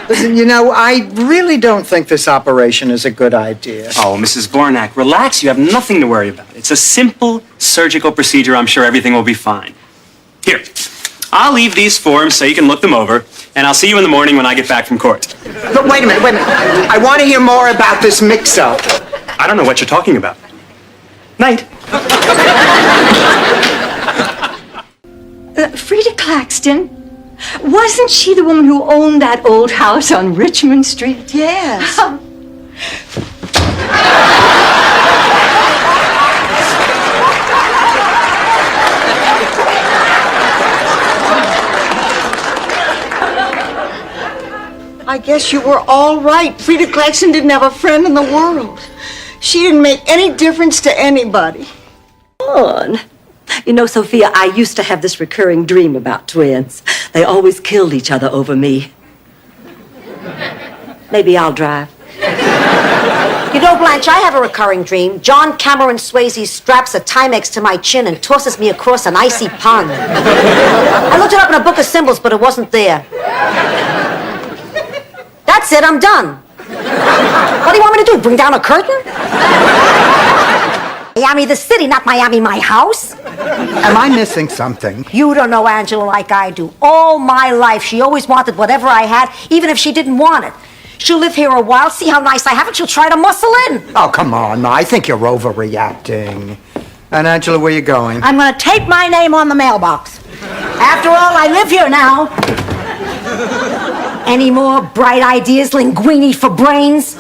Listen, you know, I really don't think this operation is a good idea. Oh, Mrs. Bornak, relax. You have nothing to worry about. It's a simple surgical procedure. I'm sure everything will be fine. Here, I'll leave these forms so you can look them over, and I'll see you in the morning when I get back from court. But wait a minute. I want to hear more about this mix-up. I don't know what you're talking about. Night. Frida Claxton, wasn't she the woman who owned that old house on Richmond Street? Yes. I guess you were all right. Frida Claxton didn't have a friend in the world. She didn't make any difference to anybody. On. You know, Sophia, I used to have this recurring dream about twins. They always killed each other over me. Maybe I'll drive. You know, Blanche, I have a recurring dream. John Cameron Swayze straps a Timex to my chin and tosses me across an icy pond. I looked it up in a book of symbols, but it wasn't there. That's it, I'm done. What do you want me to do, bring down a curtain? Miami the city, not Miami my house. Am I missing something? You don't know Angela like I do. All my life, she always wanted whatever I had, even if she didn't want it. She'll live here a while, see how nice I have it, she'll try to muscle in. Oh, come on. I think you're overreacting. And Angela, where you going? I'm gonna tape my name on the mailbox. After all, I live here now. Any more bright ideas, linguini for brains?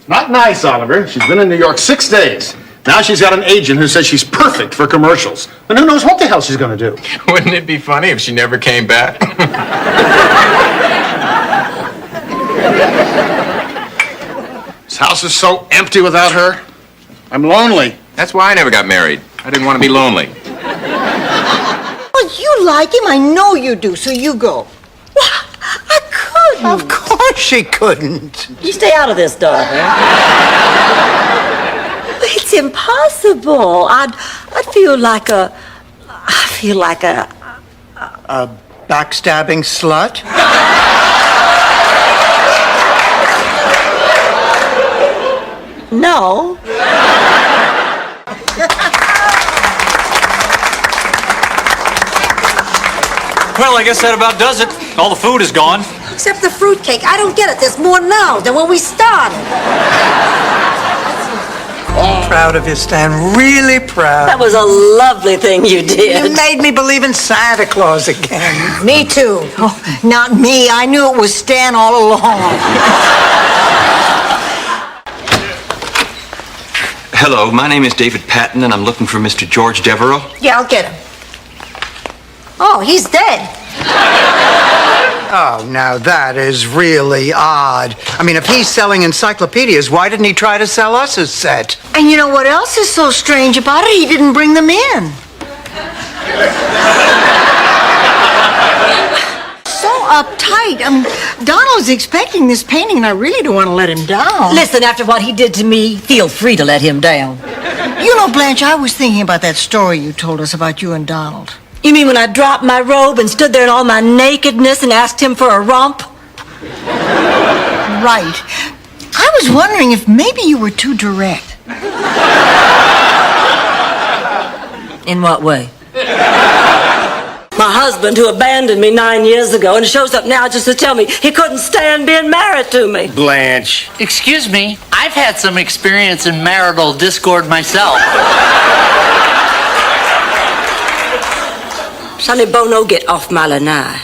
Not nice, Oliver. She's been in New York 6 days. Now she's got an agent who says she's perfect for commercials. And who knows what the hell she's going to do. Wouldn't it be funny if she never came back? This house is so empty without her. I'm lonely. That's why I never got married. I didn't want to be lonely. Well, you like him. I know you do, so you go. Well, I couldn't. Of course she couldn't. You stay out of this, darling. It's impossible. I'd feel like a Backstabbing slut? No. Well, I guess that about does it. All the food is gone. Except the fruitcake. I don't get it. There's more now than when we started. Proud of you, Stan. Really proud. That was a lovely thing you did. You made me believe in Santa Claus again. Me too. Oh, not me. I knew it was Stan all along. Hello, my name is David Patton, and I'm looking for Mr. George Devereaux. Yeah, I'll get him. Oh, he's dead. Oh, now that is really odd. I mean, if he's selling encyclopedias, why didn't he try to sell us a set? And you know what else is so strange about it? He didn't bring them in. So uptight. Donald's expecting this painting, and I really don't want to let him down. Listen, after what he did to me, feel free to let him down. You know, Blanche, I was thinking about that story you told us about you and Donald. You mean when I dropped my robe and stood there in all my nakedness and asked him for a romp? Right. I was wondering if maybe you were too direct. In what way? My husband, who abandoned me 9 years ago and shows up now just to tell me he couldn't stand being married to me. Blanche. Excuse me, I've had some experience in marital discord myself. Sonny Bono, get off my lanai.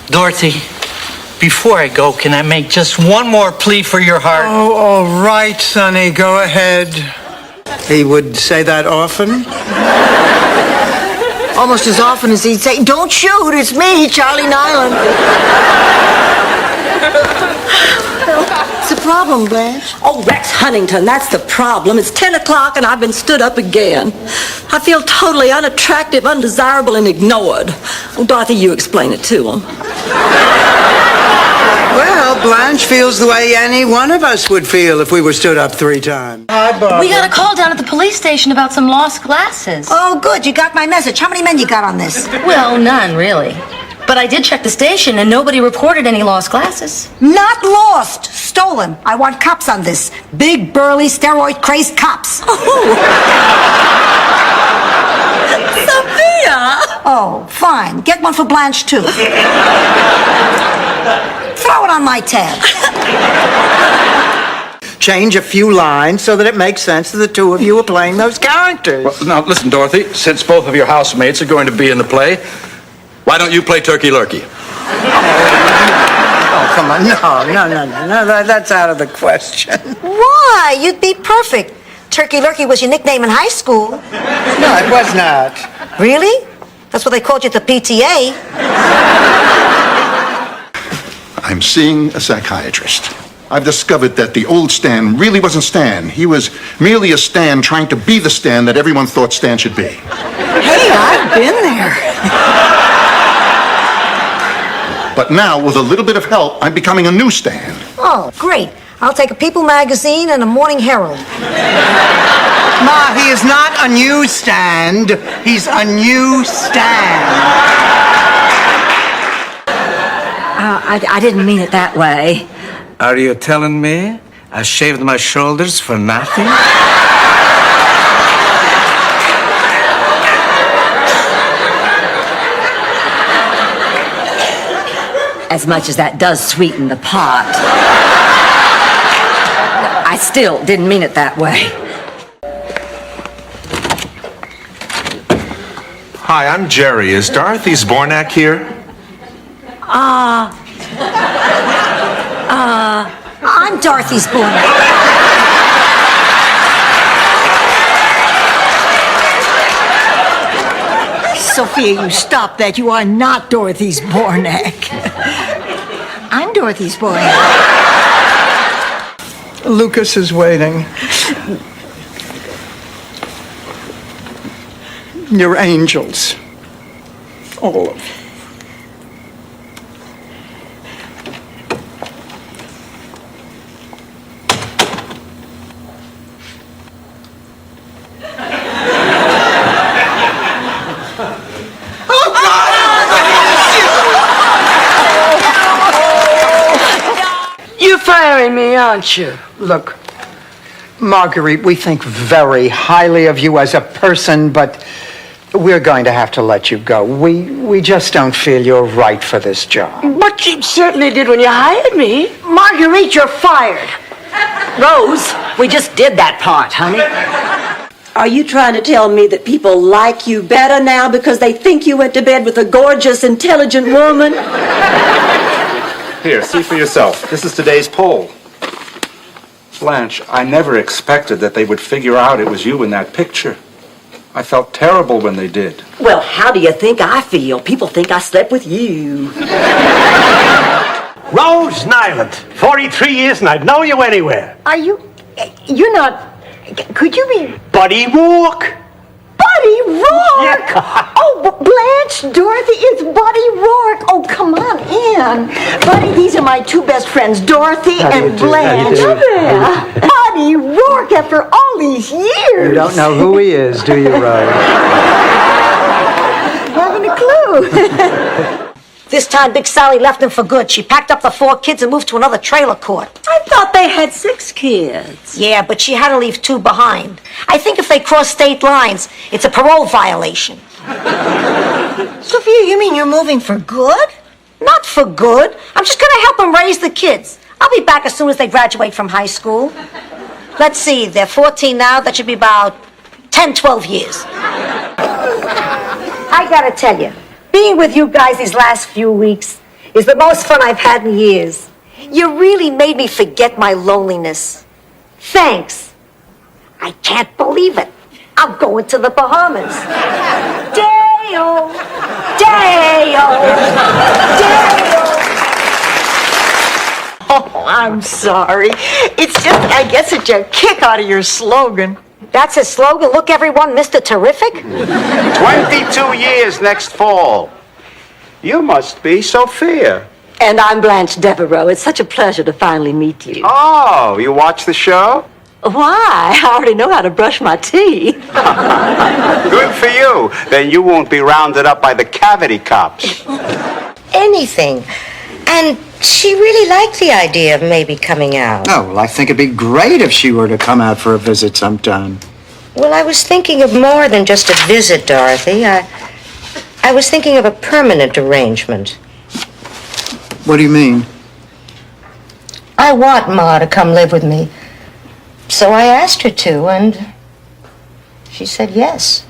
Dorothy, before I go, can I make just one more plea for your heart? Oh, all right, Sonny, go ahead. He would say that often? Almost as often as he'd say, "Don't shoot, it's me, Charlie Nyland." What's the problem, Blanche? Oh, Rex Huntington, that's the problem. It's 10 o'clock and I've been stood up again. I feel totally unattractive, undesirable, and ignored. Oh, Dorothy, you explain it to him. Well, Blanche feels the way any one of us would feel if we were stood up 3 times. Hi, Barbara. We got a call down at the police station about some lost glasses. Oh, good. You got my message. How many men you got on this? Well, none, really. But I did check the station, and nobody reported any lost glasses. Not lost. Stolen. I want cops on this. Big, burly, steroid-crazed cops. Sophia! Oh, fine. Get one for Blanche, too. Throw it on my tab. Change a few lines so that it makes sense that the 2 of you are playing those characters. Well, now, listen, Dorothy, since both of your housemates are going to be in the play, why don't you play Turkey Lurkey? Oh, come on. No, that's out of the question. Why? You'd be perfect. Turkey Lurkey was your nickname in high school. No, it was not. Really? That's what they called you at the PTA. I'm seeing a psychiatrist. I've discovered that the old Stan really wasn't Stan. He was merely a Stan trying to be the Stan that everyone thought Stan should be. Hey, I've been there. But now, with a little bit of help, I'm becoming a new Stan. Oh, great. I'll take a People magazine and a Morning Herald. Ma, he is not a newsstand. He's a new stand. I didn't mean it that way. Are you telling me I shaved my shoulders for nothing? As much as that does sweeten the pot. I still didn't mean it that way. Hi, I'm Jerry. Is Dorothy Zbornak here? I'm Dorothy Zbornak. Sophia, you stop that. You are not Dorothy Zbornak. I'm Dorothy Zbornak. Lucas is waiting. You're angels. All of you. You're firing me, aren't you? Look, Marguerite, we think very highly of you as a person, but we're going to have to let you go. We just don't feel you're right for this job. But you certainly did when you hired me. Marguerite, you're fired. Rose, we just did that part, honey. Are you trying to tell me that people like you better now because they think you went to bed with a gorgeous, intelligent woman? Here, see for yourself. This is today's poll. Blanche, I never expected that they would figure out it was you in that picture. I felt terrible when they did. Well, how do you think I feel? People think I slept with you. Rose Nyland, 43 years and I'd know you anywhere. You're not, could you be Buddy Rourke. Buddy Rourke? Yeah. Oh, Blanche, Dorothy, it's Buddy Rourke. Oh, come on in. Buddy, these are my 2 best friends, Dorothy and Blanche. Buddy Rourke, after all these years. You don't know who he is, do you, Rose? Haven't a clue. This time, Big Sally left him for good. She packed up the 4 kids and moved to another trailer court. I thought they had 6 kids. Yeah, but she had to leave 2 behind. I think if they cross state lines, it's a parole violation. Sophia, you mean you're moving for good? Not for good. I'm just going to help them raise the kids. I'll be back as soon as they graduate from high school. Let's see, they're 14 now. That should be about 10, 12 years. I got to tell you, being with you guys these last few weeks is the most fun I've had in years. You really made me forget my loneliness. Thanks. I can't believe it. I'm going to the Bahamas. Dale! Dale! Dale! Oh, I'm sorry. It's just, I guess it's a kick out of your slogan. That's his slogan. Look, everyone, Mr. Terrific. 22 years next fall. You must be Sophia. And I'm Blanche Devereaux. It's such a pleasure to finally meet you. Oh, you watch the show? Why? I already know how to brush my teeth. Good for you. Then you won't be rounded up by the cavity cops. Anything. And she really liked the idea of maybe coming out. Oh, well, I think it'd be great if she were to come out for a visit sometime. Well, I was thinking of more than just a visit, Dorothy. I was thinking of a permanent arrangement. What do you mean? I want Ma to come live with me. So I asked her to, and she said yes.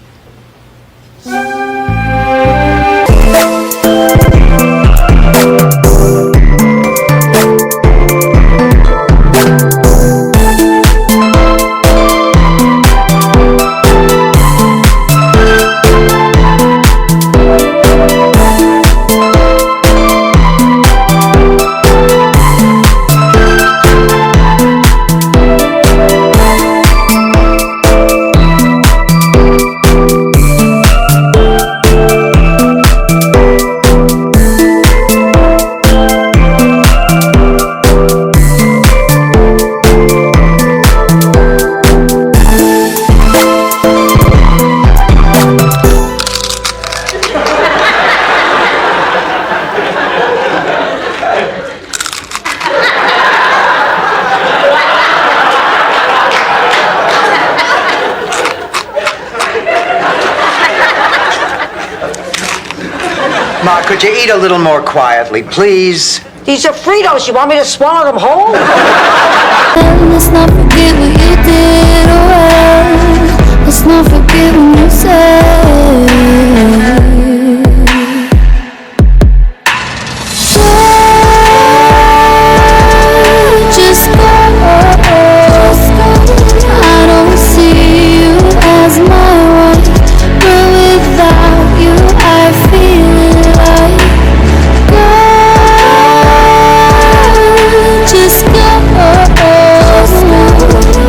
Ma, could you eat a little more quietly, please? These are Fritos. You want me to swallow them whole? Let's not forget what you did, oh, let's not forget what you said. Just go. I don't see you as my wife, but without you I feel like just go.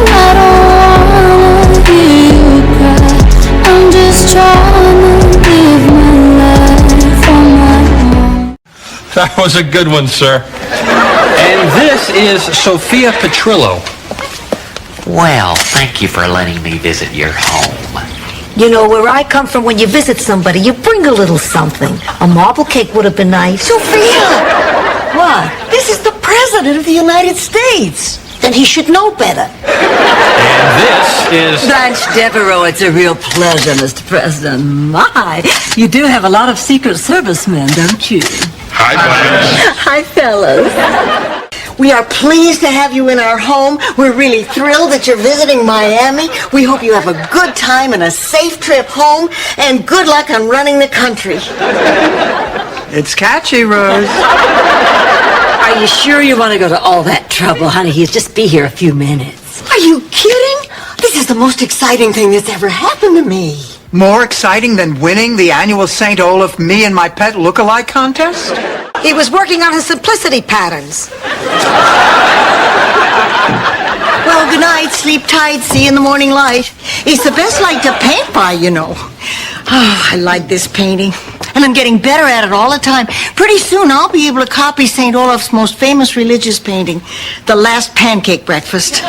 I don't wanna hear you cry. I'm just trying to live my life on my own. That was a good one, sir. And this is Sophia Petrillo. Well, thank you for letting me visit your home. You know, where I come from, when you visit somebody, you bring a little something. A marble cake would have been nice. Sophia! What? This is the President of the United States. Then he should know better. And this is... Blanche Devereaux, it's a real pleasure, Mr. President. My, you do have a lot of Secret Service men, don't you? Hi, Blanche. Hi, fellas. We are pleased to have you in our home. We're really thrilled that you're visiting Miami. We hope you have a good time and a safe trip home, and good luck on running the country. It's catchy, Rose. Are you sure you want to go to all that trouble, honey? He'll just be here a few minutes. Are you kidding? This is the most exciting thing that's ever happened to me. More exciting than winning the annual St. Olaf Me and My Pet Look-alike contest? He was working on his simplicity patterns. Well, good night. Sleep tight. See you in the morning light. It's the best light to paint by, you know. Oh, I like this painting. And I'm getting better at it all the time. Pretty soon I'll be able to copy St. Olaf's most famous religious painting, The Last Pancake Breakfast.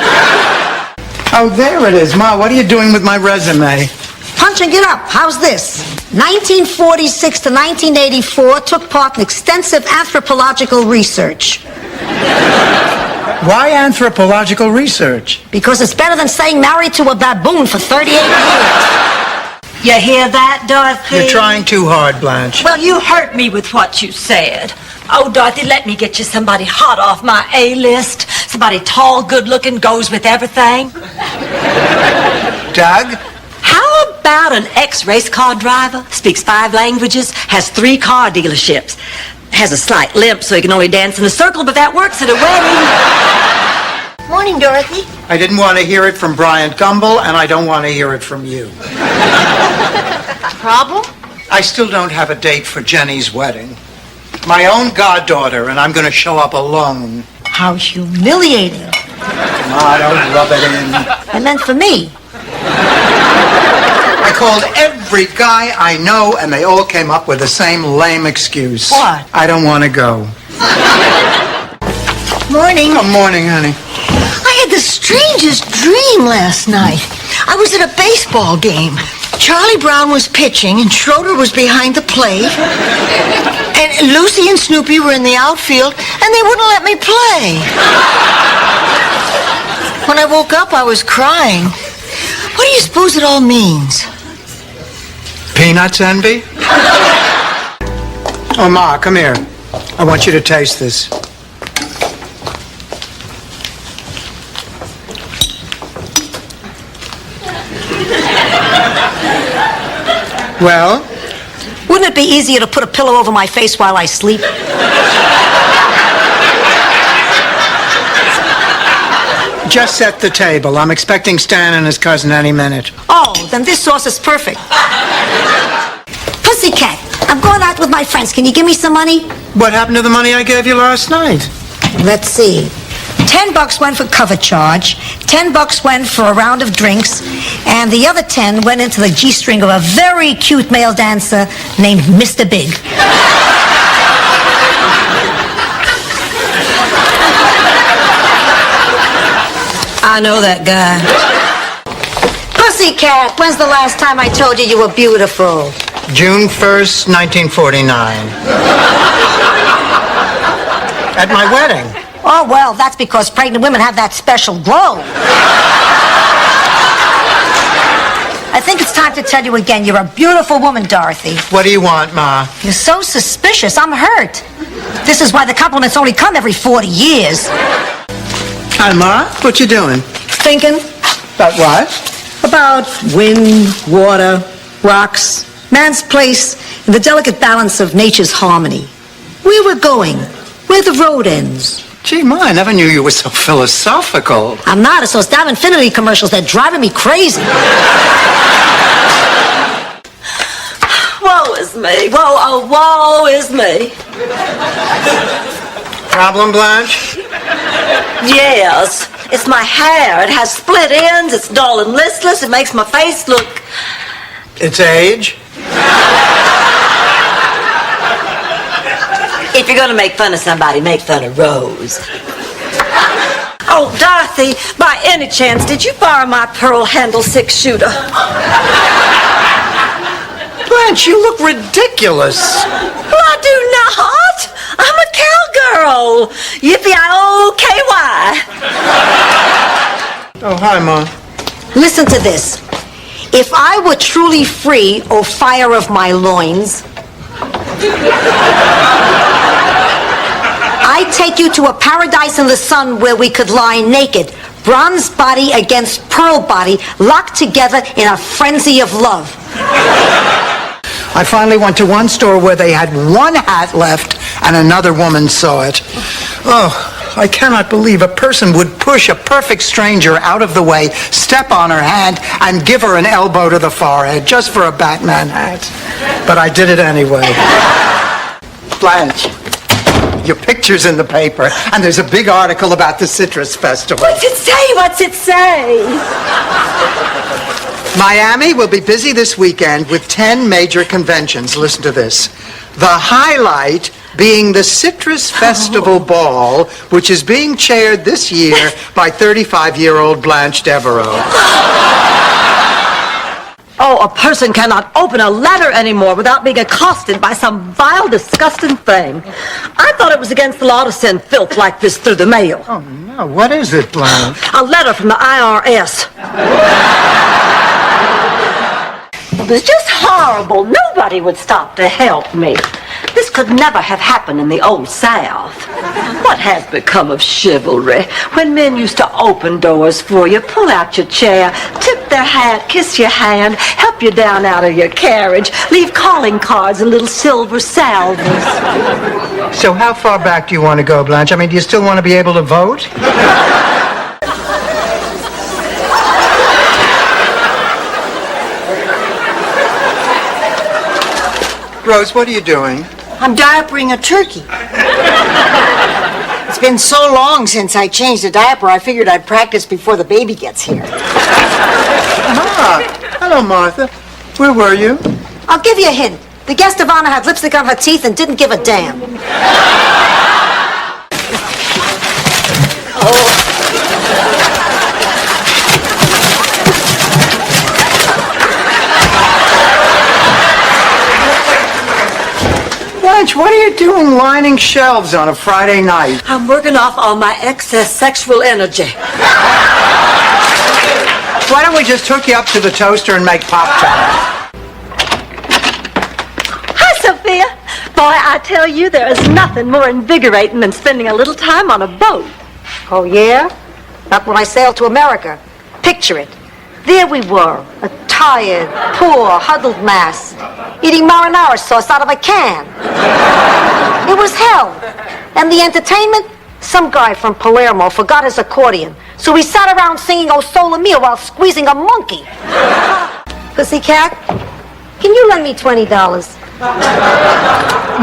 Oh, there it is. Ma, what are you doing with my resume? Punching it up. How's this? 1946 to 1984, took part in extensive anthropological research. Why anthropological research? Because it's better than saying married to a baboon for 38 years. You hear that, Dorothy? You're trying too hard, Blanche. Well, you hurt me with what you said. Oh, Dorothy, let me get you somebody hot off my A-list. Somebody tall, good-looking, goes with everything. Doug? How about an ex-race car driver, speaks 5 languages, has 3 car dealerships, has a slight limp so he can only dance in a circle, but that works at a wedding. Morning, Dorothy. I didn't want to hear it from Brian Gumble, and I don't want to hear it from you. Problem? I still don't have a date for Jenny's wedding. My own goddaughter, and I'm going to show up alone. How humiliating. Ma, don't rub it in. I meant for me. I called every guy I know, and they all came up with the same lame excuse. What? I don't want to go. Morning. Good morning, honey. I had the strangest dream last night. I was at a baseball game. Charlie Brown was pitching and Schroeder was behind the plate. And Lucy and Snoopy were in the outfield and they wouldn't let me play. When I woke up, I was crying. What do you suppose it all means? Peanuts envy? Oh, Ma, come here. I want you to taste this. Well? Wouldn't it be easier to put a pillow over my face while I sleep? Just set the table. I'm expecting Stan and his cousin any minute. Oh, then this sauce is perfect. Pussycat, I'm going out with my friends. Can you give me some money? What happened to the money I gave you last night? Let's see. $10 went for cover charge, $10 went for a round of drinks, and the other 10 went into the G-string of a very cute male dancer named Mr. Big. I know that guy. Pussycat, when's the last time I told you you were beautiful? June 1st, 1949. At my wedding. Oh, well, that's because pregnant women have that special glow. I think it's time to tell you again, you're a beautiful woman, Dorothy. What do you want, Ma? You're so suspicious, I'm hurt. This is why the compliments only come every 40 years. Hi, Ma. What you doing? Thinking About what? about wind, water, rocks, Man's place in the delicate balance of nature's harmony. Where we're going, where the road ends. Gee, Ma, I never knew you were so philosophical. I'm not. It's those damn Infinity commercials that are driving me crazy. woe is me. Woe is me. Problem, Blanche? Yes, it's my hair. It has split ends. It's dull and listless. It makes my face look... It's age? If you're going to make fun of somebody, make fun of Rose. Oh, Dorothy, by any chance, did you borrow my pearl handle 6-shooter? Blanche, you look ridiculous. Well, I do not. I'm a cowgirl. Yippee-I-O-K-Y. Oh, hi, Ma. Listen to this. If I were truly free, O fire of my loins, I'd take you to a paradise in the sun where we could lie naked, bronze body against pearl body, locked together in a frenzy of love. I finally went to one store where they had one hat left and another woman saw it. Oh, I cannot believe a person would push a perfect stranger out of the way, step on her hand, and give her an elbow to the forehead just for a Batman hat. But I did it anyway. Blanche, your picture's in the paper, and there's a big article about the Citrus Festival. What's it say? What's it say? Miami will be busy this weekend with 10 major conventions. Listen to this. The highlight being the Citrus Festival Ball, which is being chaired this year by 35-year-old Blanche Devereaux. Oh, a person cannot open a letter anymore without being accosted by some vile, disgusting thing. I thought it was against the law to send filth like this through the mail. Oh, no. What is it, Blanche? A letter from the IRS. It was just horrible. Nobody would stop to help me. This could never have happened in the old South. What has become of chivalry? When men used to open doors for you, pull out your chair, tip their hat, kiss your hand, help you down out of your carriage, leave calling cards and little silver salvers. So how far back do you want to go, Blanche? I mean, do you still want to be able to vote? Rose, what are you doing? I'm diapering a turkey. It's been so long since I changed a diaper, I figured I'd practice before the baby gets here. Ah, hello, Martha. Where were you? I'll give you a hint. The guest of honor had lipstick on her teeth and didn't give a damn. Blanche, what are you doing lining shelves on a Friday night? I'm working off all my excess sexual energy. Why don't we just hook you up to the toaster and make Pop-Tarts? Hi, Sophia. Boy, I tell you, there is nothing more invigorating than spending a little time on a boat. Oh, yeah? Not when I sailed to America. Picture it. There we were, a tired, poor, huddled mass, eating marinara sauce out of a can. It was hell. And the entertainment? Some guy from Palermo forgot his accordion, so we sat around singing O Sole Mio while squeezing a monkey. Pussycat, can you lend me $20?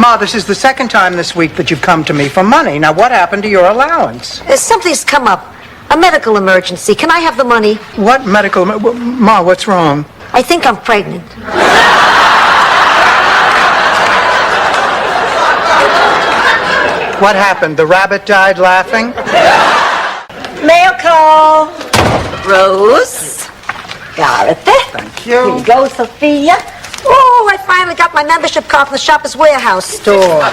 Ma, this is the second time this week that you've come to me for money. Now, what happened to your allowance? Something's come up. A medical emergency. Can I have the money? What medical... Ma, what's wrong? I think I'm pregnant. What happened? The rabbit died laughing? Mail call. Rose. Dorothy. Thank you. Here you go, Sophia. Oh, I finally got my membership card from the Shoppers Warehouse store.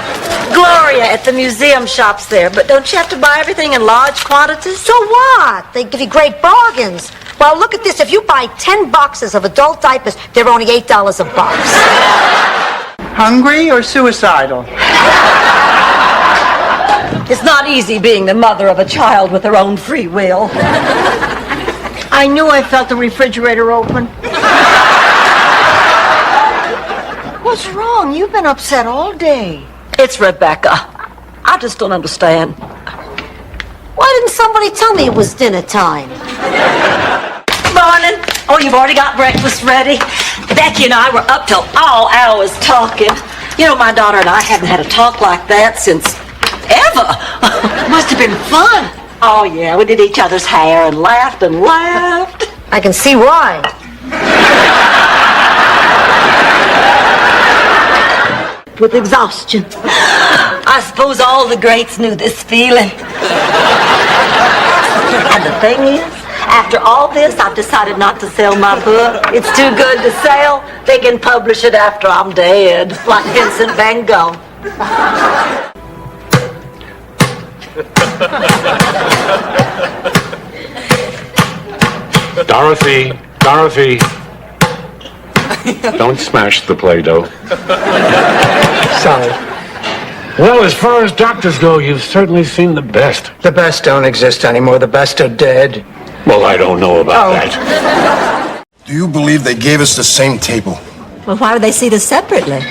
Gloria at the museum shops there, but don't you have to buy everything in large quantities? So what? They give you great bargains. Well, look at this. If you buy 10 boxes of adult diapers, they're only $8 a box. Hungry or suicidal? It's not easy being the mother of a child with her own free will. I knew I felt the refrigerator open. What's wrong? You've been upset all day. It's Rebecca. I just don't understand. Why didn't somebody tell me it was dinner time? Morning. Oh, you've already got breakfast ready? Becky and I were up till all hours talking. You know, my daughter and I haven't had a talk like that since ever. Must have been fun. Oh, yeah, we did each other's hair and laughed and laughed. I can see why. With exhaustion. I suppose all the greats knew this feeling. And the thing is, after all this, I've decided not to sell my book. It's too good to sell. They can publish it after I'm dead, like Vincent van Gogh. Dorothy. Don't smash the Play-Doh. Sorry. Well, as far as doctors go, you've certainly seen the best. The best don't exist anymore. The best are dead. Well, I don't know about Oh. that. Do you believe they gave us the same table? Well, why would they see this separately?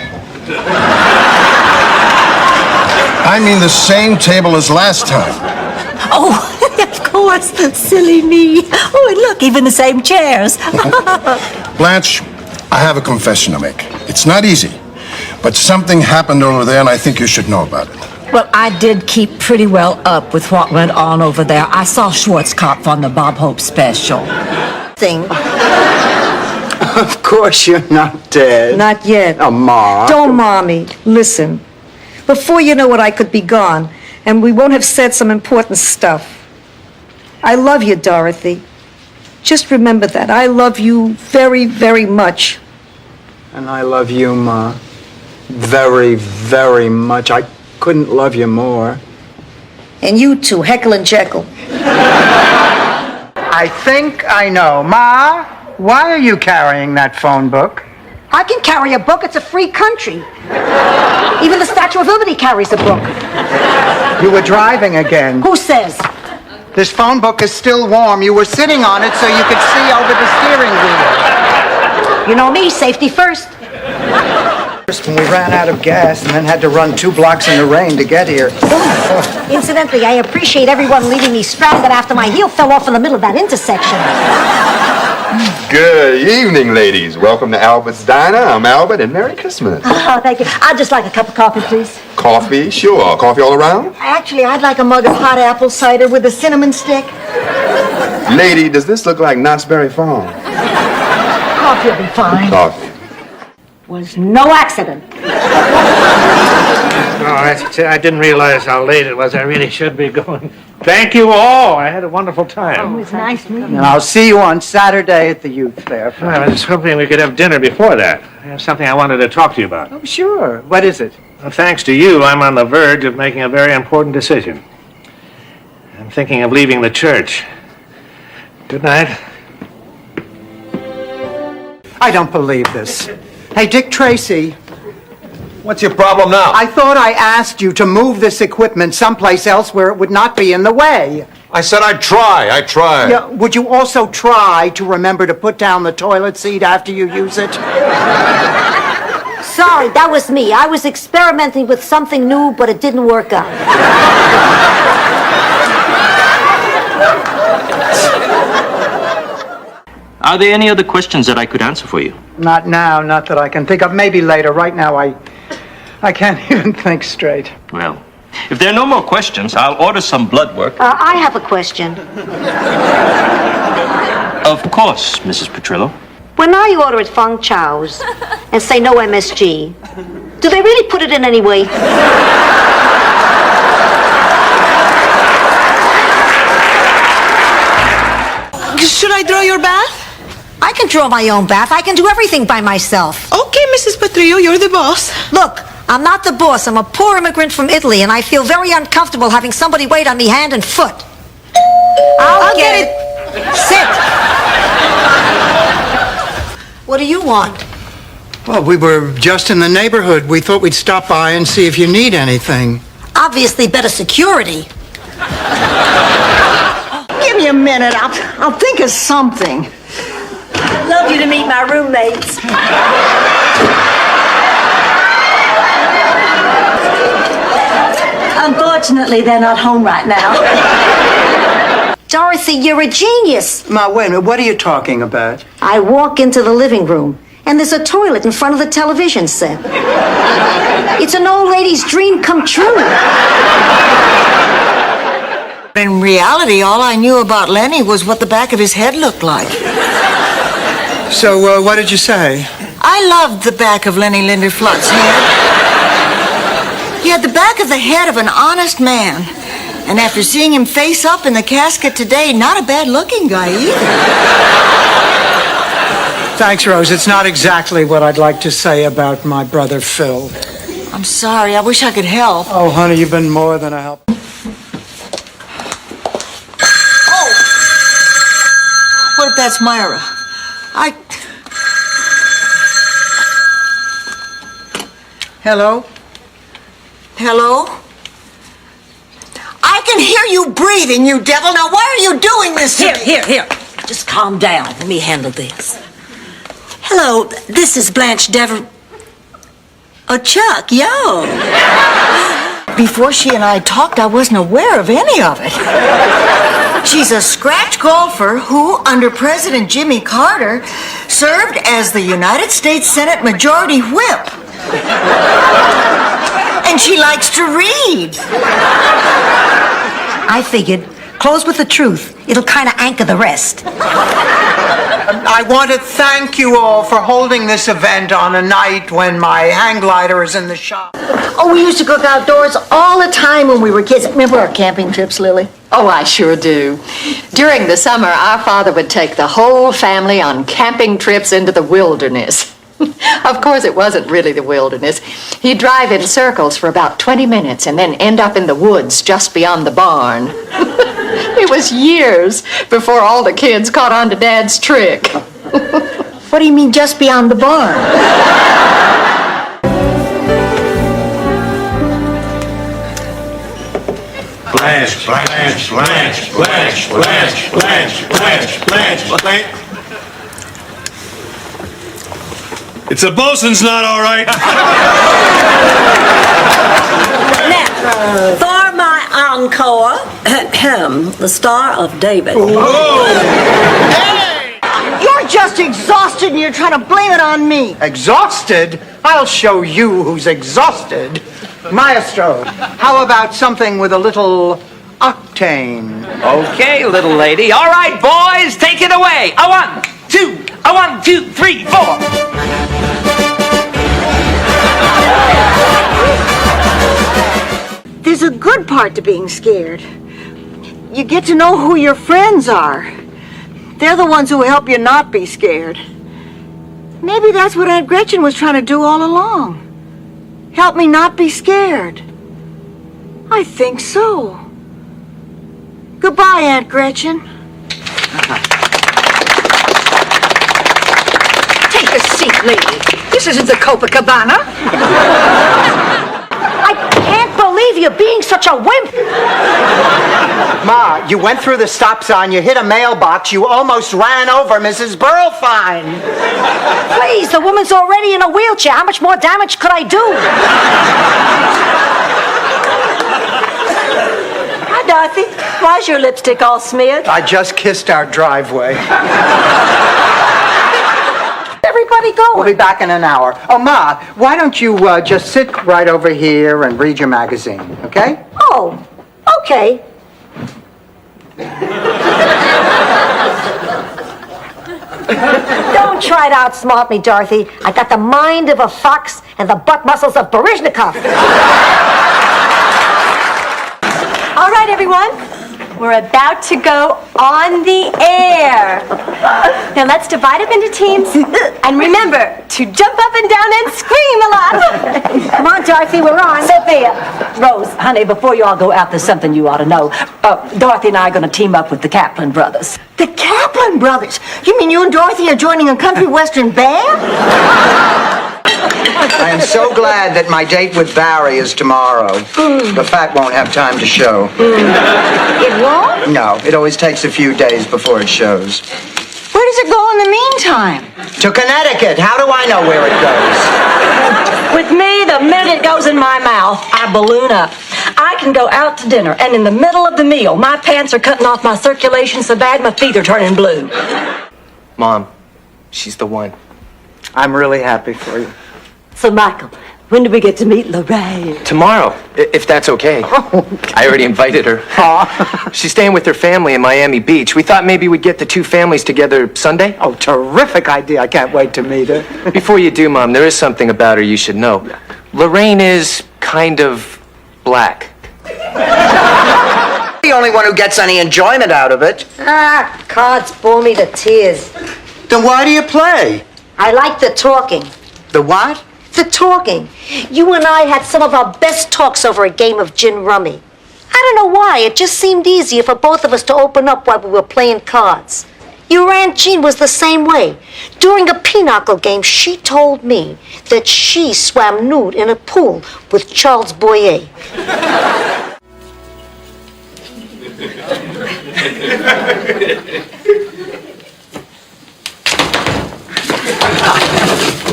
I mean the same table as last time. Oh, of course. Silly me. Oh, and look, even the same chairs. Blanche, I have a confession to make. It's not easy, but something happened over there and I think you should know about it. Well, I did keep pretty well up with what went on over there. I saw Schwarzkopf on the Bob Hope special. Thing. Of course you're not dead. Not yet. Oh, Ma. Don't, Mommy. Listen. Before you know it, I could be gone, and we won't have said some important stuff. I love you, Dorothy. Just remember that. I love you very, very much. And I love you, Ma. Very, very much. I couldn't love you more. And you too, Heckle and Jekyll. I think I know. Ma, why are you carrying that phone book? I can carry a book. It's a free country. Even the Statue of Liberty carries a book. You were driving again. Who says? This phone book is still warm. You were sitting on it so you could see over the steering wheel. You know me, safety first. When we ran out of gas and then had to run 2 blocks in the rain to get here. Incidentally, I appreciate everyone leaving me stranded after my heel fell off in the middle of that intersection. Good evening, ladies. Welcome to Albert's Diner. I'm Albert, and Merry Christmas. Oh, thank you. I'd just like a cup of coffee, please. Coffee? Sure. Coffee all around? Actually, I'd like a mug of hot apple cider with a cinnamon stick. Lady, does this look like Knott's Berry Farm? Coffee will be fine. Coffee. Was no accident. I didn't realize how late it was. I really should be going. Thank you all. I had a wonderful time. It was nice meeting you. And I'll see you on Saturday at the youth fair. I was hoping we could have dinner before that. I have something I wanted to talk to you about. Oh, sure. What is it? Well, thanks to you, I'm on the verge of making a very important decision. I'm thinking of leaving the church. Good night. I don't believe this. Hey, Dick Tracy. What's your problem now? I thought I asked you to move this equipment someplace else where it would not be in the way. I said I'd try. I tried. Yeah, would you also try to remember to put down the toilet seat after you use it? Sorry, that was me. I was experimenting with something new, but it didn't work out. Are there any other questions that I could answer for you? Not now, not that I can think of. Maybe later. Right now, I can't even think straight. Well, if there are no more questions, I'll order some blood work. I have a question. Of course, Mrs. Petrillo. When I order at Feng Chow's and say no MSG, do they really put it in anyway? Should I draw your bath? I can draw my own bath. I can do everything by myself. Okay, Mrs. Petrillo, you're the boss. Look, I'm not the boss. I'm a poor immigrant from Italy, and I feel very uncomfortable having somebody wait on me hand and foot. I'll get it. Sit. What do you want? Well, we were just in the neighborhood. We thought we'd stop by and see if you need anything. Obviously, better security. Give me a minute. I'll think of something. I'd love you to meet my roommates. Unfortunately, they're not home right now. Dorothy, you're a genius. Ma, wait a minute. What are you talking about? I walk into the living room, and there's a toilet in front of the television set. It's an old lady's dream come true. In reality, all I knew about Lenny was what the back of his head looked like. So, what did you say? I loved the back of Lenny Linderflott's head. He had the back of the head of an honest man. And after seeing him face up in the casket today, not a bad-looking guy either. Thanks, Rose. It's not exactly what I'd like to say about my brother Phil. I'm sorry. I wish I could help. Oh, honey, you've been more than a help. Oh! What if that's Myra? Hello? Hello? I can hear you breathing, you devil. Now, why are you doing this to me? Here. Just calm down. Let me handle this. Hello, this is Blanche Dever... Oh, Chuck, yo. Before she and I talked, I wasn't aware of any of it. She's a scratch golfer who, under President Jimmy Carter, served as the United States Senate Majority Whip. And she likes to read. I figured, close with the truth. It'll kind of anchor the rest. I want to thank you all for holding this event on a night when my hang glider is in the shop. Oh, we used to cook outdoors all the time when we were kids. Remember our camping trips, Lily? Oh, I sure do. During the summer, our father would take the whole family on camping trips into the wilderness. Of course, it wasn't really the wilderness. He'd drive in circles for about 20 minutes and then end up in the woods just beyond the barn. It was years before all the kids caught on to Dad's trick. What do you mean, just beyond the barn? Blanche, Blanche, Blanche, Blanche, Blanche, Blanche, Blanche, Blanche, Blanche. It's a bosun's not all right. Now, for my encore, the Star of David. You're just exhausted and you're trying to blame it on me. Exhausted? I'll show you who's exhausted. Maestro, how about something with a little octane? Okay, little lady. All right, boys, take it away. A 1, 2, a 1, 2, 3, 4. There's a good part to being scared. You get to know who your friends are. They're the ones who help you not be scared. Maybe that's what Aunt Gretchen was trying to do all along. Help me not be scared. I think so. Goodbye, Aunt Gretchen. Take a seat, lady. This isn't the Copacabana. I can't believe you're being such a wimp. Ma, you went through the stop sign, you hit a mailbox, you almost ran over Mrs. Burlfine. Please, the woman's already in a wheelchair. How much more damage could I do? Hi, Dorothy. Why's your lipstick all smeared? I just kissed our driveway. Everybody going? We'll be back in an hour. Oh, Ma, why don't you just sit right over here and read your magazine, okay? Oh, okay. Don't try to outsmart me, Dorothy. I got the mind of a fox and the butt muscles of Baryshnikov. All right, everyone. We're about to go on the air. Now let's divide up into teams. And remember to jump up and down and scream a lot. Come on, Dorothy, we're on. Sophia, Rose, honey, before you all go out, there's something you ought to know. Dorothy and I are going to team up with the Kaplan brothers. The Kaplan brothers? You mean you and Dorothy are joining a country western band? I am so glad that my date with Barry is tomorrow. The fat won't have time to show. It won't? No, it always takes a few days before it shows. Where does it go in the meantime? To Connecticut. How do I know where it goes? With me, the minute it goes in my mouth, I balloon up. I can go out to dinner, and in the middle of the meal, my pants are cutting off my circulation so bad my feet are turning blue. Mom, she's the one. I'm really happy for you. So, Michael, when do we get to meet Lorraine? Tomorrow, if that's okay. I already invited her. She's staying with her family in Miami Beach. We thought maybe we'd get the two families together Sunday. Oh, terrific idea. I can't wait to meet her. Before you do, Mom, there is something about her you should know. Lorraine is kind of black. The only one who gets any enjoyment out of it. Ah, cards bore me to tears. Then why do you play? I like the talking. The what? The talking. You and I had some of our best talks over a game of gin rummy. I don't know why, it just seemed easier for both of us to open up while we were playing cards. Your Aunt Jean was the same way. During a pinochle game, she told me that she swam nude in a pool with Charles Boyer.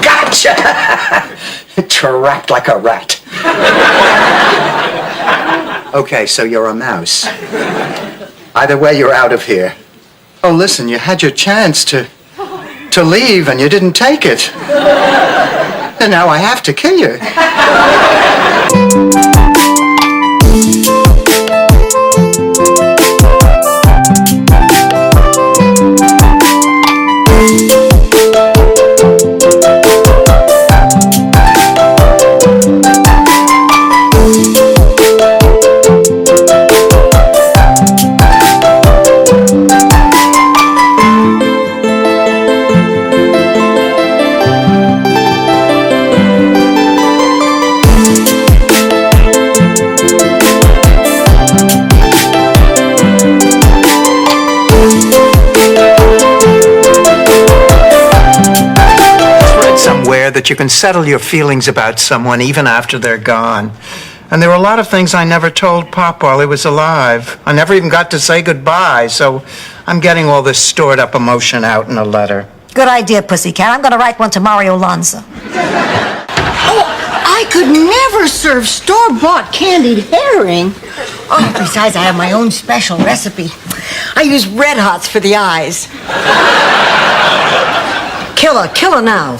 Gotcha! Trapped like a rat. Okay, so you're a mouse. Either way, you're out of here. Oh, listen, you had your chance to leave and you didn't take it. And now I have to kill you. That you can settle your feelings about someone even after they're gone. And there were a lot of things I never told Pop while he was alive. I never even got to say goodbye, so I'm getting all this stored up emotion out in a letter. Good idea, Pussycat. I'm going to write one to Mario Lanza. Oh, I could never serve store-bought candied herring. Oh, besides, I have my own special recipe. I use Red Hots for the eyes. Killer now.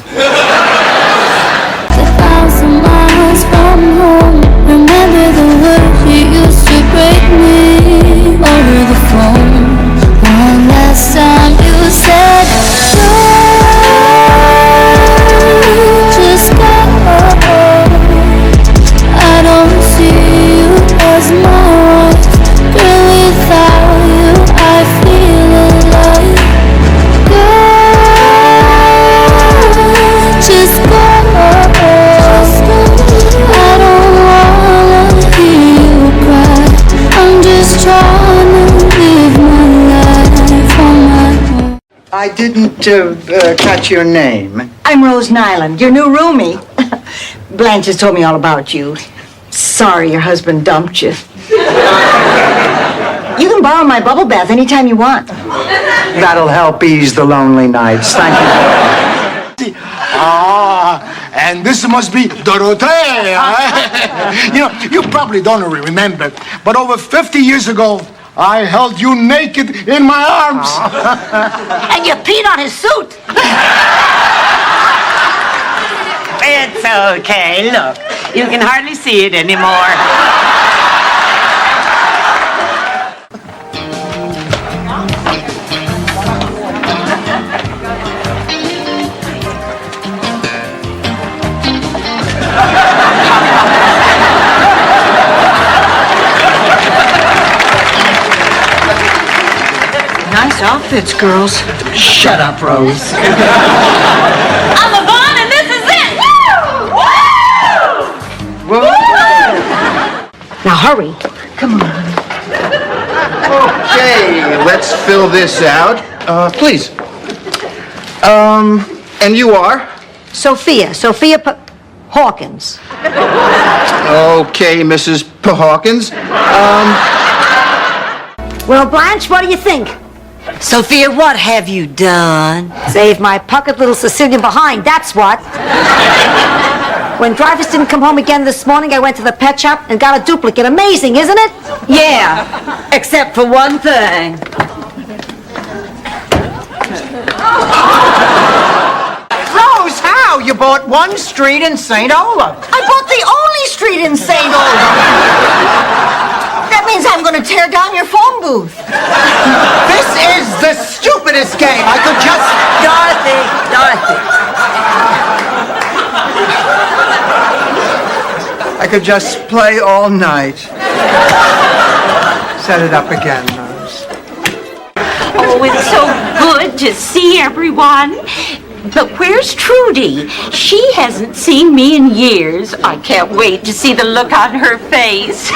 1,000 miles from home. Remember the words you used to break me over the phone. One last time you said, don't just go. I don't see you as my wife. Girl, without you I feel alive. Girl, just I didn't catch your name. I'm Rose Nyland, your new roomie. Blanche has told me all about you. Sorry your husband dumped you. You can borrow my bubble bath anytime you want. That'll help ease the lonely nights. Thank you. And this must be Dorothea. You know, you probably don't remember, but over 50 years ago, I held you naked in my arms. And you peed on his suit. It's okay. Look, you can hardly see it anymore. Nice outfits, girls. Shut up, Rose. I'm Yvonne, and this is it! Woo! Woo! Now hurry. Come on. Okay, let's fill this out. Please. And you are? Sophia Hawkins. Okay, Mrs. Hawkins. Well, Blanche, what do you think? Sophia, what have you done? Save my puckered little Sicilian behind, that's what. When Dreyfus didn't come home again this morning, I went to the pet shop and got a duplicate. Amazing, isn't it? Yeah, except for one thing. Rose, how? You bought one street in St. Olaf. I bought the only street in St. Olaf. That means I'm going to tear down your phone booth. This is the stupidest game. I could just... Dorothy. I could just play all night. Set it up again, Rose. Oh, it's so good to see everyone. But where's Trudy? She hasn't seen me in years. I can't wait to see the look on her face.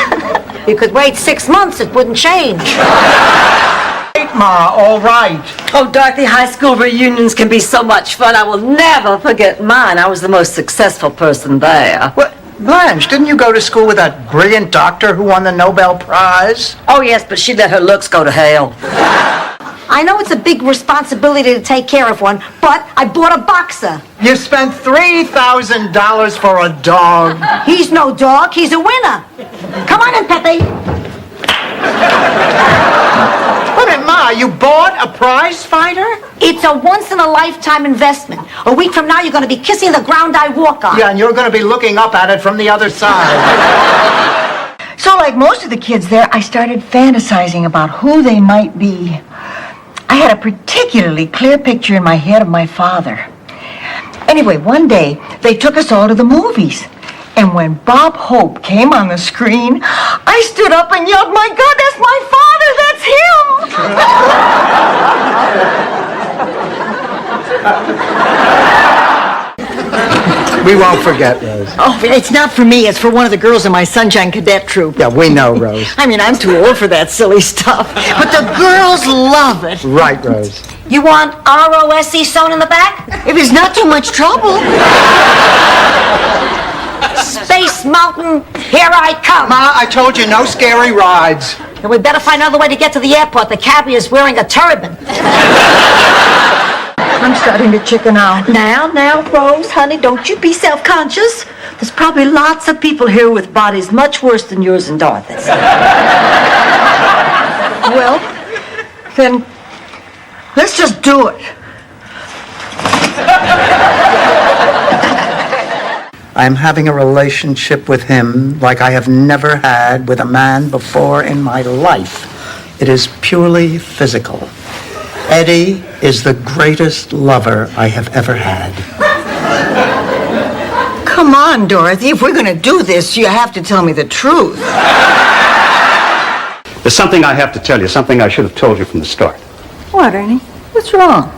You could wait 6 months, it wouldn't change. Right, Ma, all right. Oh, Dorothy, high school reunions can be so much fun. I will never forget mine. I was the most successful person there. What? Blanche, didn't you go to school with that brilliant doctor who won the Nobel Prize? Oh, yes, but she let her looks go to hell. I know it's a big responsibility to take care of one, but I bought a boxer. You spent $3,000 for a dog. He's no dog, he's a winner. Come on in, Pepe. Wait a minute, Ma, you bought a prize fighter? It's a once-in-a-lifetime investment. A week from now, you're going to be kissing the ground I walk on. Yeah, and you're going to be looking up at it from the other side. So like most of the kids there, I started fantasizing about who they might be. I had a particularly clear picture in my head of my father. Anyway, one day, they took us all to the movies. And when Bob Hope came on the screen, I stood up and yelled, "My God, that's my father! That's him!" We won't forget, Rose. Oh, it's not for me. It's for one of the girls in my Sunshine Cadet troop. Yeah, we know, Rose. I mean, I'm too old for that silly stuff. But the girls love it. Right, Rose. You want ROSC sewn in the back? If it's not too much trouble. Space Mountain, here I come. Ma, I told you, no scary rides. And we better find another way to get to the airport. The cabbie is wearing a turban. I'm starting to chicken out. Now, Rose, honey, don't you be self-conscious. There's probably lots of people here with bodies much worse than yours and Dorothy's. Well, then, let's just do it. I'm having a relationship with him like I have never had with a man before in my life. It is purely physical. Eddie is the greatest lover I have ever had. Come on, Dorothy. If we're going to do this, you have to tell me the truth. There's something I have to tell you, something I should have told you from the start. What, Ernie? What's wrong?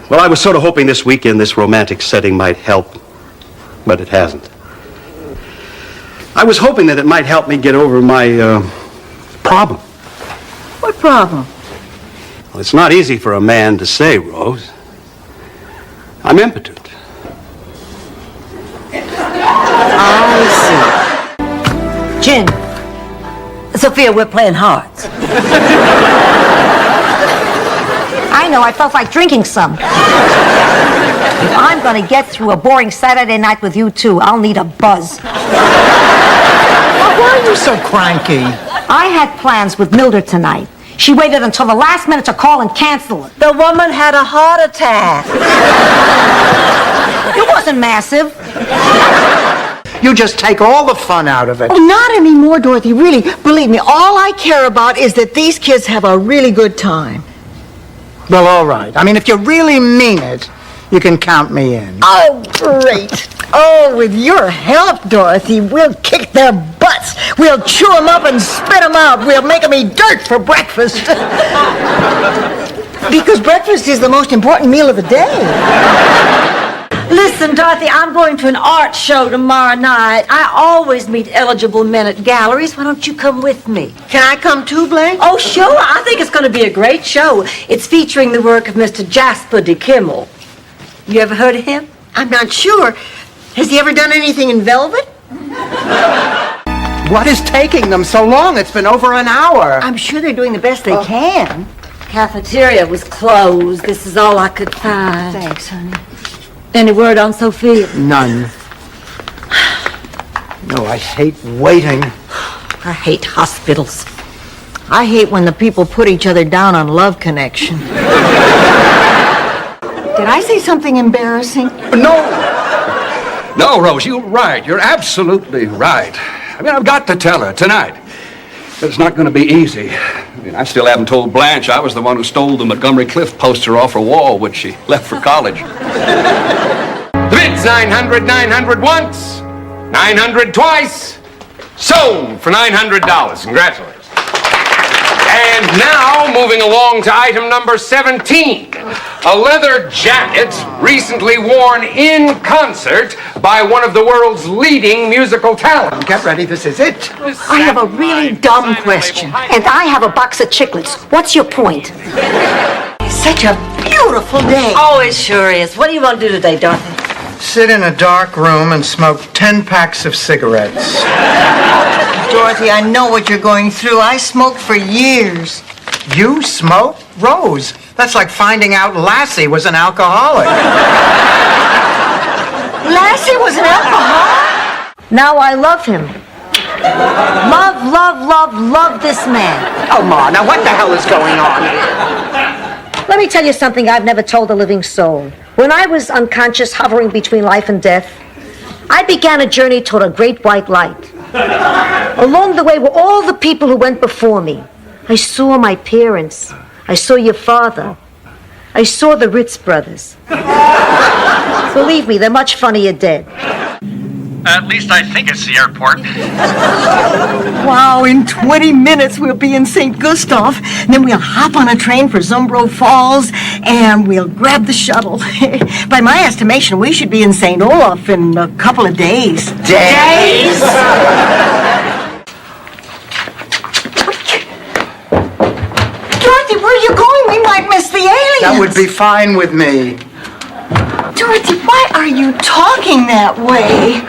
Well, I was sort of hoping this weekend this romantic setting might help, but it hasn't. I was hoping that it might help me get over my problem. What problem? Well, it's not easy for a man to say, Rose. I'm impotent. I see. Jen, Sophia, we're playing hearts. I know, I felt like drinking some. If I'm gonna get through a boring Saturday night with you two, I'll need a buzz. Why are you so cranky? I had plans with Mildred tonight. She waited until the last minute to call and cancel it. The woman had a heart attack. It wasn't massive. You just take all the fun out of it. Oh, not anymore, Dorothy. Really, believe me, all I care about is that these kids have a really good time. Well, all right. I mean, if you really mean it, you can count me in. Oh, great. Oh, with your help, Dorothy, we'll kick their butts. We'll chew them up and spit them out. We'll make them eat dirt for breakfast. Because breakfast is the most important meal of the day. Listen, Dorothy, I'm going to an art show tomorrow night. I always meet eligible men at galleries. Why don't you come with me? Can I come too, Blanche? Oh, sure. I think it's going to be a great show. It's featuring the work of Mr. Jasper de Kimmel. You ever heard of him? I'm not sure. Has he ever done anything in velvet? What is taking them so long? It's been over an hour. I'm sure they're doing the best they can. Cafeteria was closed. This is all I could find. Thanks, honey. Any word on Sophia? None. No, I hate waiting. I hate hospitals. I hate when the people put each other down on Love Connection. Did I say something embarrassing? No, Rose, you're right. You're absolutely right. I mean, I've got to tell her tonight. But it's not going to be easy. I mean, I still haven't told Blanche I was the one who stole the Montgomery Clift poster off her wall when she left for college. The bid's 900, 900 once, 900 twice. Sold for $900. Congratulations. And now, moving along to item number 17. A leather jacket recently worn in concert by one of the world's leading musical talents. Get ready, this is it. I have a really dumb question. And I have a box of chiclets. What's your point? Such a beautiful day. Oh, it sure is. What do you want to do today, Dorothy? Sit in a dark room and smoke 10 packs of cigarettes. Dorothy, I know what you're going through. I smoked for years. You smoke? Rose, that's like finding out Lassie was an alcoholic. Lassie was an alcoholic? Now I love him. Love this man. Oh, Ma, now what the hell is going on here? Let me tell you something I've never told a living soul. When I was unconscious, hovering between life and death, I began a journey toward a great white light. Along the way were all the people who went before me. I saw my parents. I saw your father. I saw the Ritz brothers. Believe me, they're much funnier dead. At least I think it's the airport. Wow, in 20 minutes we'll be in St. Gustav. Then we'll hop on a train for Zumbro Falls, and we'll grab the shuttle. By my estimation, we should be in St. Olaf in a couple of days. Days? Dorothy, where are you going? We might miss the aliens. That would be fine with me. Dorothy, why are you talking that way?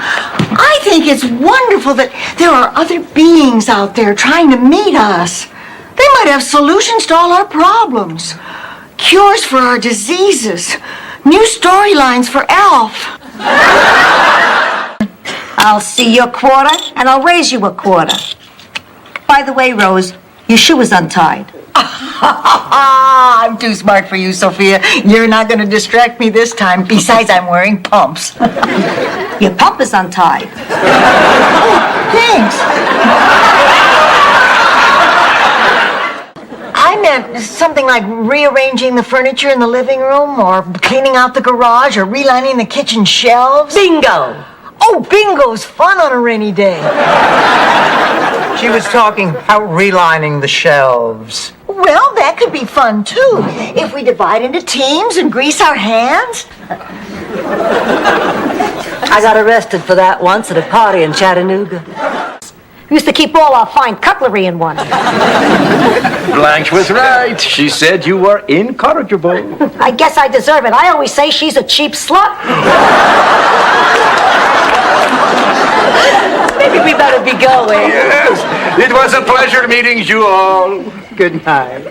I think it's wonderful that there are other beings out there trying to meet us. They might have solutions to all our problems. Cures for our diseases. New storylines for Alf. I'll see your quarter, and I'll raise you a quarter. By the way, Rose, your shoe is untied. I'm too smart for you, Sophia. You're not going to distract me this time. Besides, I'm wearing pumps. Your pump is untied. Oh, thanks. I meant something like rearranging the furniture in the living room, or cleaning out the garage, or relining the kitchen shelves. Bingo! Oh, bingo's fun on a rainy day. She was talking about relining the shelves. Well, that could be fun, too, if we divide into teams and grease our hands. I got arrested for that once at a party in Chattanooga. We used to keep all our fine cutlery in one. Blanche was right. She said you were incorrigible. I guess I deserve it. I always say she's a cheap slut. Maybe we better be going. Yes, it was a pleasure meeting you all. Good night.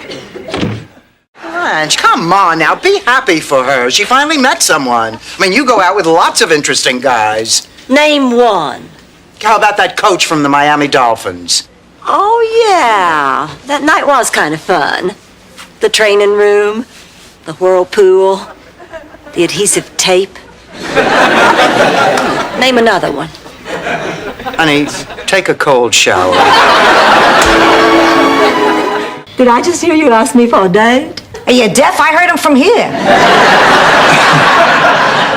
Blanche, come on now. Be happy for her. She finally met someone. I mean, you go out with lots of interesting guys. Name one. How about that coach from the Miami Dolphins? Oh, yeah. That night was kind of fun. The training room, the whirlpool, the adhesive tape. Name another one. Honey, take a cold shower. Did I just hear you ask me for a date? Are you deaf? I heard him from here.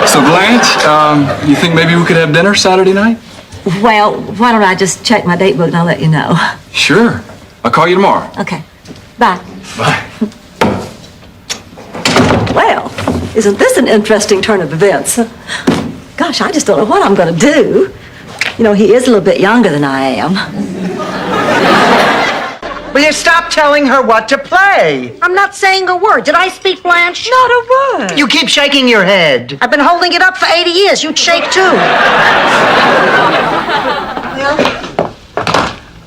So, Blanche, you think maybe we could have dinner Saturday night? Well, why don't I just check my date book and I'll let you know. Sure. I'll call you tomorrow. Okay. Bye. Bye. Well, isn't this an interesting turn of events? Gosh, I just don't know what I'm going to do. You know, he is a little bit younger than I am. Will you stop telling her what to play? I'm not saying a word. Did I speak, Blanche? Not a word. You keep shaking your head. I've been holding it up for 80 years. You'd shake too. Well,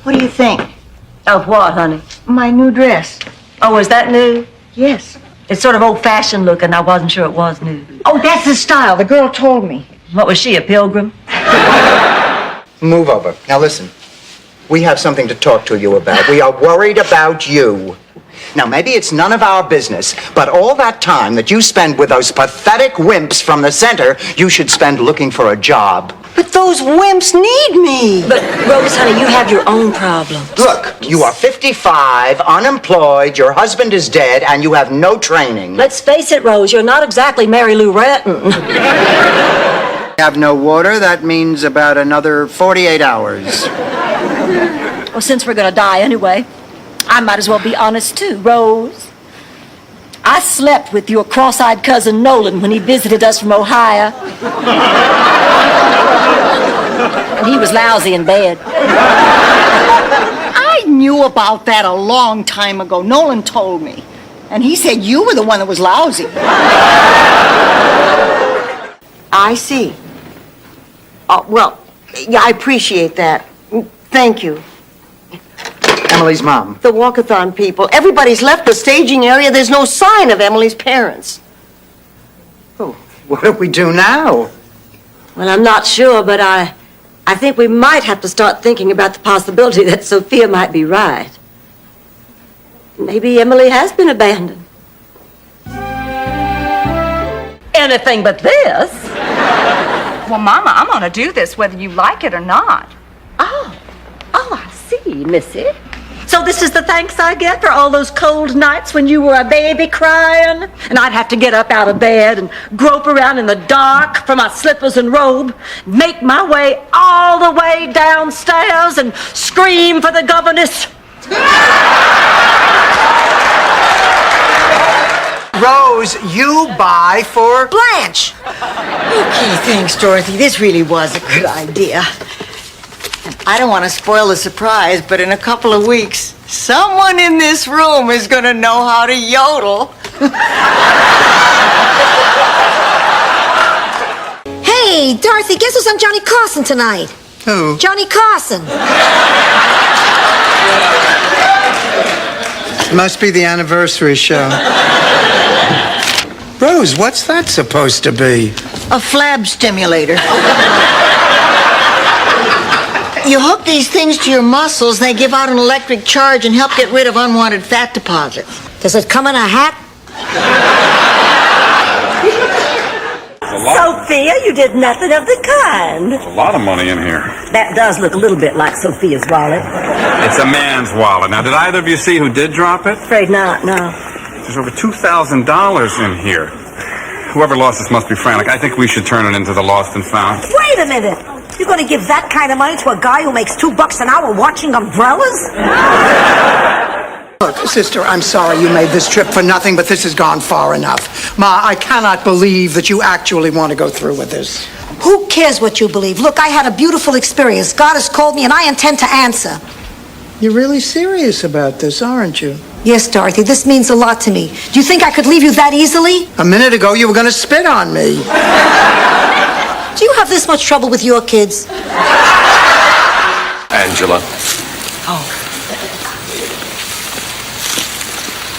what do you think? Of what, honey? My new dress. Oh, is that new? Yes. It's sort of old-fashioned looking. I wasn't sure it was new. Oh, that's the style. The girl told me. What was she, a pilgrim? Move over. Now listen. We have something to talk to you about. We are worried about you. Now, maybe it's none of our business, but all that time that you spend with those pathetic wimps from the center, you should spend looking for a job. But those wimps need me. But, Rose, honey, you have your own problems. Look, you are 55, unemployed, your husband is dead, and you have no training. Let's face it, Rose, you're not exactly Mary Lou Retton. Have no water, that means about another 48 hours. Well, since we're going to die anyway, I might as well be honest too, Rose. I slept with your cross-eyed cousin Nolan when he visited us from Ohio. And he was lousy in bed. I knew about that a long time ago. Nolan told me. And he said you were the one that was lousy. I see. Well, yeah, I appreciate that. Thank you. Emily's mom. The walkathon people. Everybody's left the staging area. There's no sign of Emily's parents. Oh, what do we do now? Well, I'm not sure, but I think we might have to start thinking about the possibility that Sophia might be right. Maybe Emily has been abandoned. Anything but this. Well, Mama, I'm going to do this whether you like it or not. Oh, I see, Missy. So this is the thanks I get for all those cold nights when you were a baby crying, and I'd have to get up out of bed and grope around in the dark for my slippers and robe, make my way all the way downstairs and scream for the governess. Rose, you buy for Blanche! Okay, thanks, Dorothy. This really was a good idea. I don't want to spoil the surprise, but in a couple of weeks, someone in this room is going to know how to yodel. Hey, Dorothy, guess who's on Johnny Carson tonight? Who? Johnny Carson. Must be the anniversary show. Rose, what's that supposed to be? A flab stimulator. You hook these things to your muscles, they give out an electric charge and help get rid of unwanted fat deposits. Does it come in a hat? Sophia, you did nothing of the kind. There's a lot of money in here. That does look a little bit like Sophia's wallet. It's a man's wallet. Now, did either of you see who did drop it? Afraid not, no. There's over $2,000 in here. Whoever lost this must be frantic. I think we should turn it into the lost and found. Wait a minute. You're going to give that kind of money to a guy who makes $2 an hour watching umbrellas? Look, sister, I'm sorry you made this trip for nothing, but this has gone far enough. Ma, I cannot believe that you actually want to go through with this. Who cares what you believe? Look, I had a beautiful experience. God has called me, and I intend to answer. You're really serious about this, aren't you? Yes, Dorothy, this means a lot to me. Do you think I could leave you that easily? A minute ago, you were going to spit on me. Do you have this much trouble with your kids? Angela. Oh.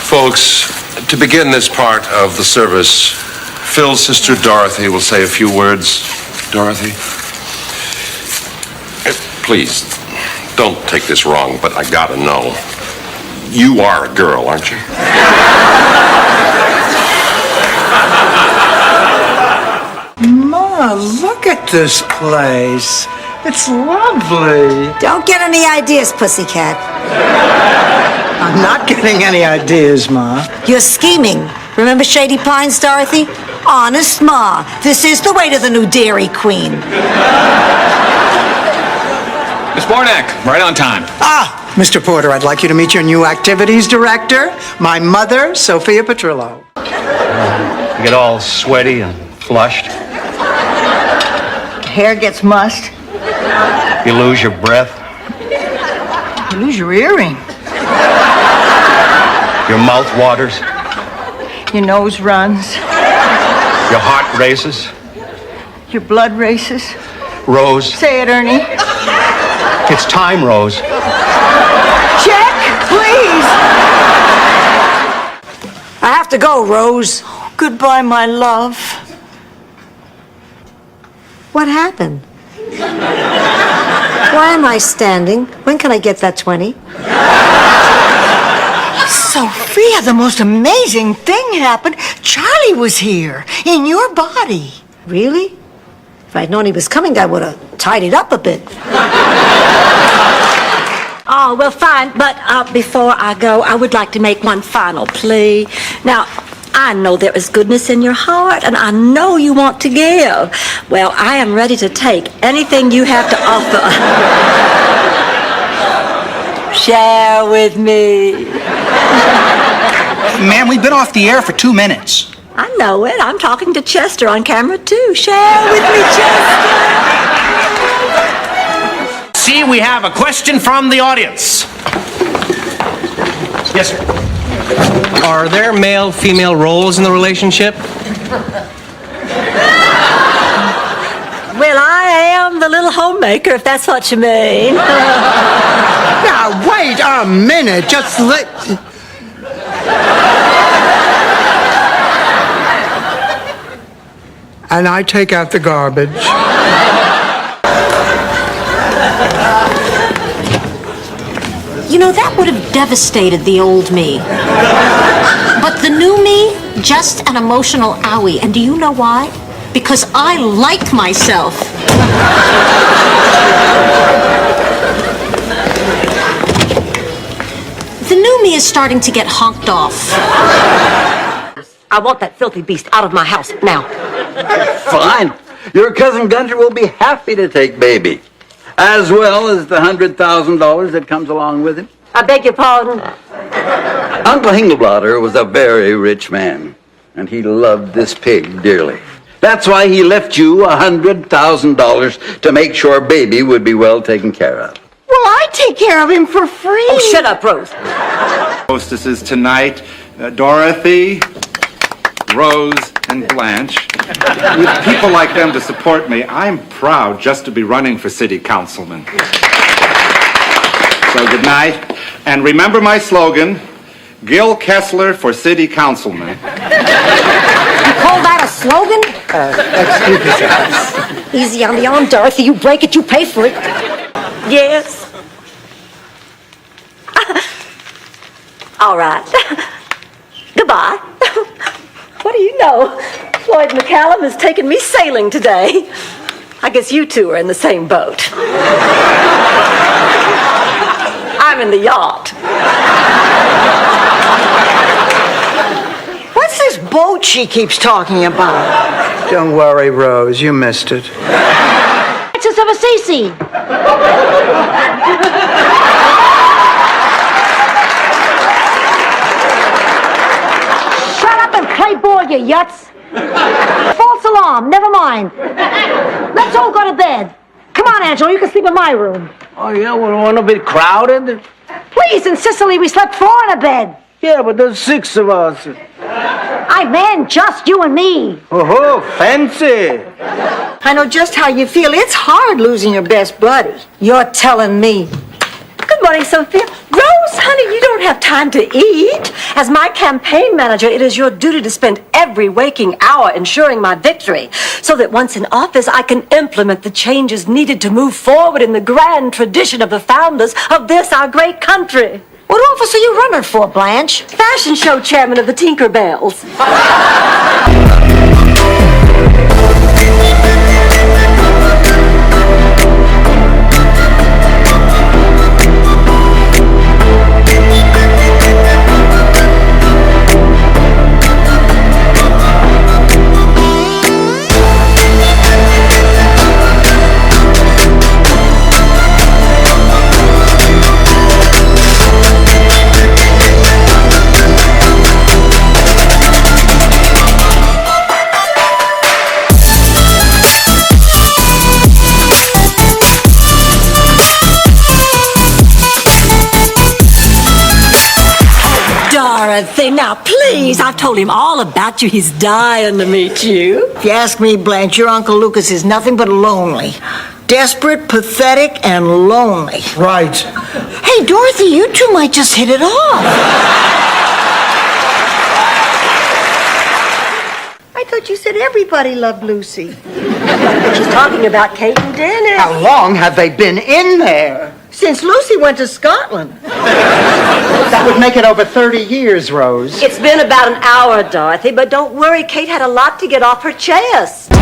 Folks, to begin this part of the service, Phil's sister Dorothy will say a few words. Dorothy? Please, don't take this wrong, but I gotta know. You are a girl, aren't you? Ma, look at this place. It's lovely. Don't get any ideas, pussycat. I'm not getting any ideas, Ma. You're scheming. Remember Shady Pines, Dorothy? Honest, Ma. This is the way to the new Dairy Queen. Miss Bornak, right on time. Ah, Mr. Porter, I'd like you to meet your new activities director, my mother, Sophia Petrillo. You get all sweaty and flushed. Hair gets mussed. You lose your breath. You lose your earring. Your mouth waters. Your nose runs. Your heart races. Your blood races. Rose. Say it, Ernie. It's time, Rose. Check, please. I have to go, Rose. Goodbye, my love. What happened? Why am I standing? When can I get that 20? Sophia, the most amazing thing happened. Charlie was here, in your body. Really? If I'd known he was coming, I would have tidied up a bit. Oh, well, fine. But before I go, I would like to make one final plea. Now, I know there is goodness in your heart, and I know you want to give. Well, I am ready to take anything you have to offer. Share with me. Ma'am, we've been off the air for 2 minutes. I know it. I'm talking to Chester on camera, too. Share with me, Chester. See, we have a question from the audience. Yes, sir. Are there male-female roles in the relationship? Well, I am the little homemaker, if that's what you mean. Now, wait a minute. Just let... And I take out the garbage. You know, that would have devastated the old me. But the new me, just an emotional owie. And do you know why? Because I like myself. The new me is starting to get honked off. I want that filthy beast out of my house now. Fine. Your cousin Gunter will be happy to take baby, as well as the $100,000 that comes along with him. I beg your pardon? Uncle Hingelblatter was a very rich man, and he loved this pig dearly. That's why he left you $100,000 to make sure baby would be well taken care of. Well, I take care of him for free. Oh, shut up, Rose. Hostesses tonight, Dorothy, Rose, and Blanche. With people like them to support me, I'm proud just to be running for city councilman. So good night, and remember my slogan, Gil Kessler for city councilman. You call that a slogan? Excuse me. Easy on the arm, Dorothy. You break it, you pay for it. Yes. All right. Goodbye. What do you know? Floyd McCallum has taken me sailing today. I guess you two are in the same boat. I'm in the yacht. What's this boat she keeps talking about? Don't worry, Rose. You missed it. Texas of Assisi. Shut up and play ball, you yuts. False alarm. Never mind. Let's all go to bed. Come on, Angelo, you can sleep in my room. Oh, yeah, well, want a bit crowded? Please, in Sicily, we slept 4 in a bed. Yeah, but there's 6 of us. I meant just you and me. Oh, fancy. I know just how you feel. It's hard losing your best buddy. You're telling me. Good morning, Sophia. Rose, honey, you don't have time to eat. As my campaign manager, it is your duty to spend every waking hour ensuring my victory, so that once in office, I can implement the changes needed to move forward in the grand tradition of the founders of this, our great country. What office are you running for, Blanche? Fashion show chairman of the Tinkerbells. Dorothy, now please, I've told him all about you. He's dying to meet you. If you ask me, Blanche, your Uncle Lucas is nothing but lonely. Desperate, pathetic, and lonely. Right. Hey, Dorothy, you two might just hit it off. I thought you said everybody loved Lucy. She's talking about Kate and Dennis. How long have they been in there? Since Lucy went to Scotland. That would make it over 30 years, Rose. It's been about an hour, Dorothy, but don't worry, Kate had a lot to get off her chest.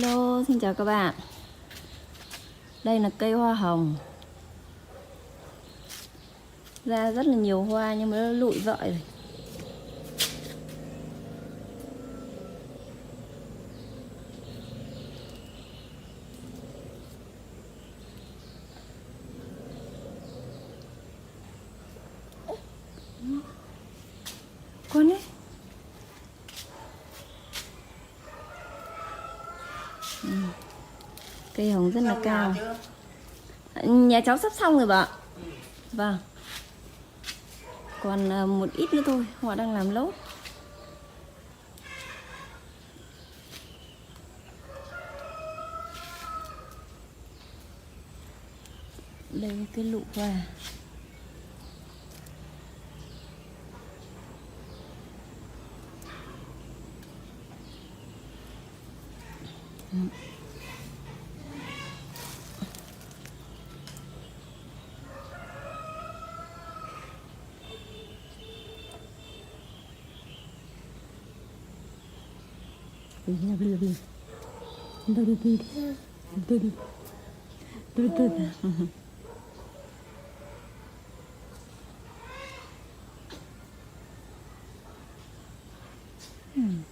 Hello, xin chào các bạn. Đây là cây hoa hồng. Ra rất là nhiều hoa nhưng mà nó lụi vợi rồi. Con ấy. Cây hồng rất là cao. Nhà cháu sắp xong rồi bà. Vâng. Còn một ít nữa thôi, họ đang làm lốt. Đây cái lụ hoa. Hmm.